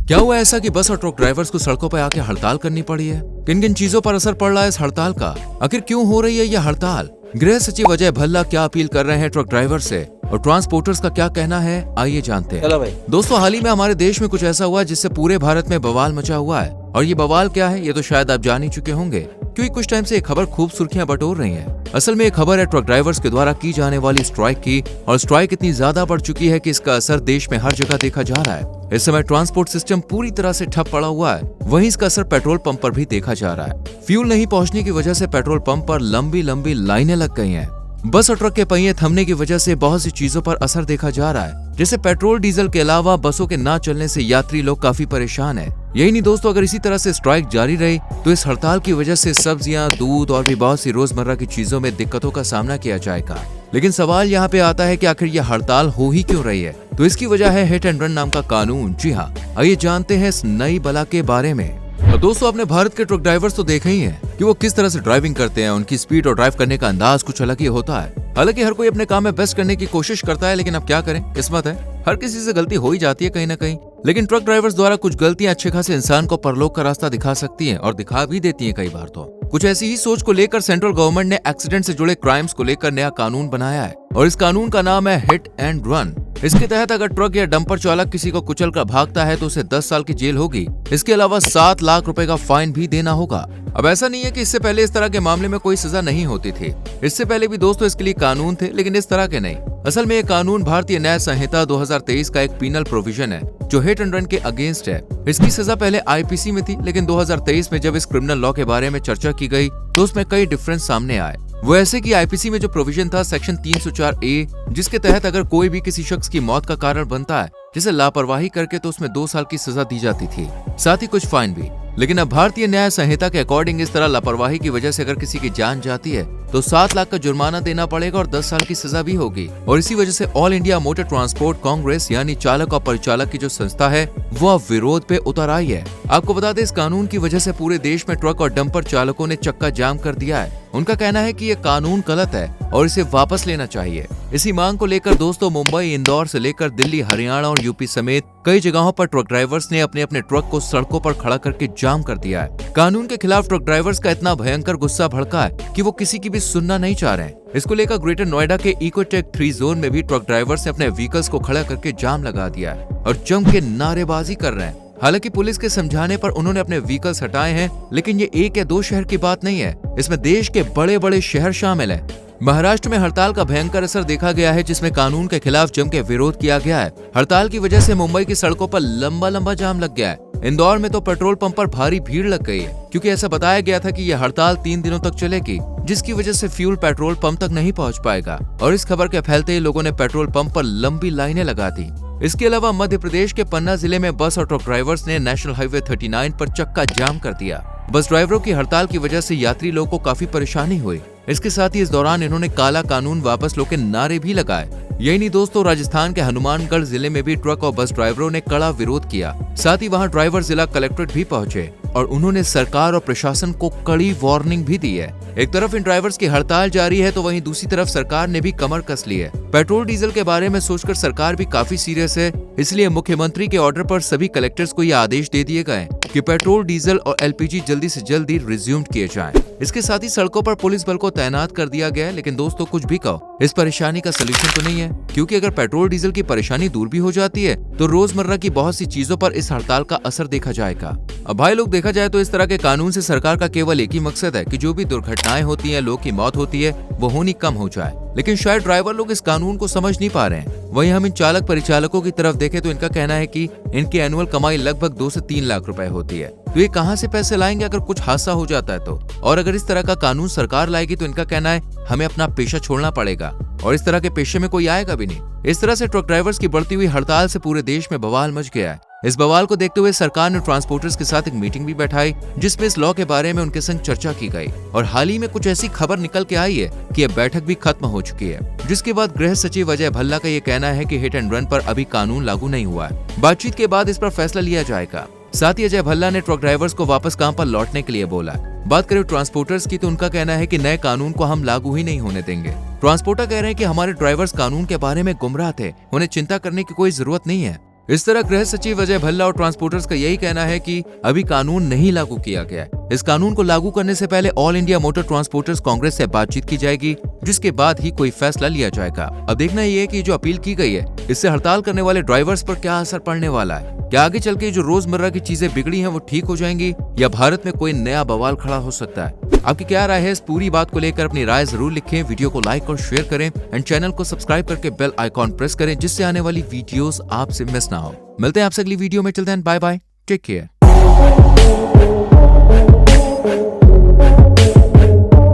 क्या हुआ ऐसा कि बस और ट्रक ड्राइवर्स को सड़कों पर आके हड़ताल करनी पड़ी है? किन किन चीजों पर असर पड़ रहा है इस हड़ताल का? आखिर क्यों हो रही है यह हड़ताल? गृह सचिव अजय भल्ला क्या अपील कर रहे हैं ट्रक ड्राइवर से और ट्रांसपोर्टर्स का क्या कहना है, आइए जानते हैं। दोस्तों, हाल ही में हमारे देश में कुछ ऐसा हुआ जिससे पूरे भारत में बवाल मचा हुआ है। और ये बवाल क्या है ये तो शायद आप जान ही चुके होंगे, क्योंकि कुछ टाइम से ये खबर खूब सुर्खियां बटोर रही है। असल में ये खबर है ट्रक ड्राइवर्स के द्वारा की जाने वाली स्ट्राइक की, और स्ट्राइक इतनी ज्यादा बढ़ चुकी है कि इसका असर देश में हर जगह देखा जा रहा है। इस समय ट्रांसपोर्ट सिस्टम पूरी तरह से ठप पड़ा हुआ है। वहीं इसका असर पेट्रोल पंप पर भी देखा जा रहा है। फ्यूल नहीं पहुंचने की वजह से पेट्रोल पंप पर लंबी लंबी लाइनें लग गई हैं। बस और ट्रक के पहिए थमने की वजह से बहुत सी चीजों पर असर देखा जा रहा है, जैसे पेट्रोल डीजल के अलावा बसों के ना चलने से यात्री लोग काफी परेशान हैं। यही नहीं दोस्तों, अगर इसी तरह से स्ट्राइक जारी रही तो इस हड़ताल की वजह से सब्जियां, दूध और भी बहुत सी रोजमर्रा की चीजों में दिक्कतों का सामना किया जाएगा। लेकिन सवाल यहाँ पे आता है कि आखिर यह हड़ताल हो ही क्यों रही है? तो इसकी वजह है हिट एंड रन नाम का कानून। जी हाँ, आइए जानते हैं इस नई बला के बारे में। और दोस्तों, अपने भारत के ट्रक ड्राइवर्स तो देखे ही हैं कि वो किस तरह से ड्राइविंग करते हैं। उनकी स्पीड और ड्राइव करने का अंदाज कुछ अलग ही होता है। हालांकि हर कोई अपने काम में बेस्ट करने की कोशिश करता है, लेकिन अब क्या करें, किस्मत है, हर किसी से गलती हो ही जाती है कहीं ना कहीं। लेकिन ट्रक ड्राइवर्स द्वारा कुछ गलतियां अच्छे खासे इंसान को परलोक का रास्ता दिखा सकती हैं और दिखा भी देती हैं कई बार। तो कुछ ऐसी ही सोच को लेकर सेंट्रल गवर्नमेंट ने एक्सीडेंट से जुड़े क्राइम्स को लेकर नया कानून बनाया है, और इस कानून का नाम है हिट एंड रन। इसके तहत अगर ट्रक या डंपर चालक किसी को कुचल कर भागता है तो उसे 10 साल की जेल होगी। इसके अलावा 7 लाख रुपए का फाइन भी देना होगा। अब ऐसा नहीं है कि इससे पहले इस तरह के मामले में कोई सजा नहीं होती थी। इससे पहले भी दोस्तों इसके लिए कानून थे, लेकिन इस तरह के नहीं। असल में ये कानून भारतीय न्याय संहिता 2023 का एक पीनल प्रोविजन है जो हिट एंड रन के अगेंस्ट है। इसकी सजा पहले आईपीसी में थी, लेकिन 2023 में जब इस क्रिमिनल लॉ के बारे में चर्चा की गई तो उसमें कई डिफरेंस सामने आए। वो ऐसे कि आईपीसी में जो प्रोविजन था सेक्शन 304A, जिसके तहत अगर कोई भी किसी शख्स की मौत का कारण बनता है, जिसे लापरवाही करके, तो उसमें 2 साल की सजा दी जाती थी, साथ ही कुछ फाइन भी। लेकिन अब भारतीय न्याय संहिता के अकॉर्डिंग इस तरह लापरवाही की वजह से अगर किसी की जान जाती है तो 7 लाख का जुर्माना देना पड़ेगा और 10 साल की सजा भी होगी। और इसी वजह से all India motor transport Congress यानी चालक और परिचालक की जो संस्था है वो अब विरोध पे उतर आई है। आपको बता दें, इस कानून की वजह से पूरे देश में ट्रक और डंपर चालकों ने चक्का जाम कर दिया है। उनका कहना है कि ये कानून गलत है और इसे वापस लेना चाहिए। इसी मांग को लेकर दोस्तों मुंबई, इंदौर से लेकर दिल्ली, हरियाणा और यूपी समेत कई जगहों पर ट्रक ड्राइवर्स ने अपने अपने ट्रक को सड़कों पर खड़ा करके जाम कर दिया है। कानून के खिलाफ ट्रक ड्राइवर्स का इतना भयंकर गुस्सा भड़का है कि वो किसी की भी सुनना नहीं चाह रहे हैं। इसको लेकर ग्रेटर नोएडा के इकोटेक 3 जोन में भी ट्रक ड्राइवर्स ने अपने व्हीकल्स को खड़ा करके जाम लगा दिया है और जम के नारेबाजी कर रहे हैं। हालांकि पुलिस के समझाने पर उन्होंने अपने व्हीकल्स हटाए हैं, लेकिन ये 1 या 2 शहर की बात नहीं है, इसमें देश के बड़े बड़े शहर शामिल हैं। महाराष्ट्र में हड़ताल का भयंकर असर देखा गया है, जिसमें कानून के खिलाफ जम के विरोध किया गया है। हड़ताल की वजह से मुंबई की सड़कों पर लंबा लंबा जाम लग गया है। इंदौर में तो पेट्रोल पंप पर भारी भीड़ लग गई है, क्योंकि ऐसा बताया गया था कि यह हड़ताल 3 दिनों तक चलेगी, जिसकी वजह से फ्यूल पेट्रोल पंप तक नहीं पहुंच पाएगा। और इस खबर के फैलते ही लोगों ने पेट्रोल पंप पर लंबी लाइनें लगा दी। इसके अलावा मध्य प्रदेश के पन्ना जिले में बस और ट्रक ड्राइवर्स ने नेशनल हाईवे 39 पर चक्का जाम कर दिया। बस ड्राइवरों की हड़ताल की वजह से यात्री लोगों को काफी परेशानी हुई। इसके साथ ही इस दौरान इन्होंने काला कानून वापस लो के नारे भी लगाए। यही नहीं दोस्तों, राजस्थान के हनुमानगढ़ जिले में भी ट्रक और बस ड्राइवरों ने कड़ा विरोध किया। साथ ही वहां ड्राइवर जिला कलेक्ट्रेट भी पहुंचे और उन्होंने सरकार और प्रशासन को कड़ी वार्निंग भी दी है। एक तरफ इन ड्राइवर्स की हड़ताल जारी है तो वहीं दूसरी तरफ सरकार ने भी कमर कस ली है। पेट्रोल डीजल के बारे में सोचकर सरकार भी काफी सीरियस है, इसलिए मुख्यमंत्री के ऑर्डर पर सभी कलेक्टर्स को ये आदेश दे दिए गए कि पेट्रोल, डीजल और एलपीजी जल्दी से जल्दी रिज्यूम किए जाएं। इसके साथ ही सड़कों पर पुलिस बल को तैनात कर दिया गया है। लेकिन दोस्तों, कुछ भी कहो, इस परेशानी का सलूशन तो नहीं है, क्योंकि अगर पेट्रोल डीजल की परेशानी दूर भी हो जाती है तो रोजमर्रा की बहुत सी चीजों पर इस हड़ताल का असर देखा जाएगा। अब भाई लोग, देखा जाए तो इस तरह के कानून से सरकार का केवल एक ही मकसद है कि जो भी दुर्घटनाएं होती हैं, लोग की मौत होती है, वो होनी कम हो जाए। लेकिन शायद ड्राइवर लोग इस कानून को समझ नहीं पा रहे हैं। वहीं हम इन चालक परिचालकों की तरफ देखें तो इनका कहना है कि इनकी एनुअल कमाई लगभग 2 से 3 लाख रुपए होती है। तो ये कहां से पैसे लाएंगे अगर कुछ हादसा हो जाता है तो? और अगर इस तरह का कानून सरकार लाएगी तो इनका कहना है हमें अपना पेशा छोड़ना पड़ेगा और इस तरह के पेशे में कोई आएगा भी नहीं। इस तरह से ट्रक ड्राइवर्स की बढ़ती हुई हड़ताल से पूरे देश में बवाल मच गया है। इस बवाल को देखते हुए सरकार ने ट्रांसपोर्टर्स के साथ एक मीटिंग भी बैठाई, जिसमें इस लॉ के बारे में उनके संग चर्चा की गई। और हाल ही में कुछ ऐसी खबर निकल के आई है कि यह बैठक भी खत्म हो चुकी है, जिसके बाद गृह सचिव अजय भल्ला का ये कहना है कि हिट एंड रन पर अभी कानून लागू नहीं हुआ है। बातचीत के बाद इस पर फैसला लिया जाएगा। साथ ही अजय भल्ला ने ट्रक ड्राइवर्स को वापस काम पर लौटने के लिए बोला। बात करें ट्रांसपोर्टर्स की तो उनका कहना है कि नए कानून को हम लागू ही नहीं होने देंगे। ट्रांसपोर्टर कह रहे हैं कि हमारे ड्राइवर्स कानून के बारे में गुमराह थे, उन्हें चिंता करने की कोई जरूरत नहीं है। इस तरह गृह सचिव अजय भल्ला और ट्रांसपोर्टर्स का यही कहना है कि अभी कानून नहीं लागू किया गया है। इस कानून को लागू करने से पहले all India motor transporters Congress से बातचीत की जाएगी, जिसके बाद ही कोई फैसला लिया जाएगा। अब देखना ये है कि जो अपील की गई है इससे हड़ताल करने वाले ड्राइवर्स पर क्या असर पड़ने वाला है। क्या आगे चल के जो रोजमर्रा की चीजें बिगड़ी हैं वो ठीक हो जाएंगी या भारत में कोई नया बवाल खड़ा हो सकता है। आपकी क्या राय है इस पूरी बात को लेकर? अपनी राय जरूर लिखें, वीडियो को लाइक और शेयर करें एंड चैनल को सब्सक्राइब करके बेल आइकॉन प्रेस करें, जिससे आने वाली वीडियोस आपसे मिस ना हो। मिलते हैं आपसे अगली वीडियो में, till then bye bye, take care.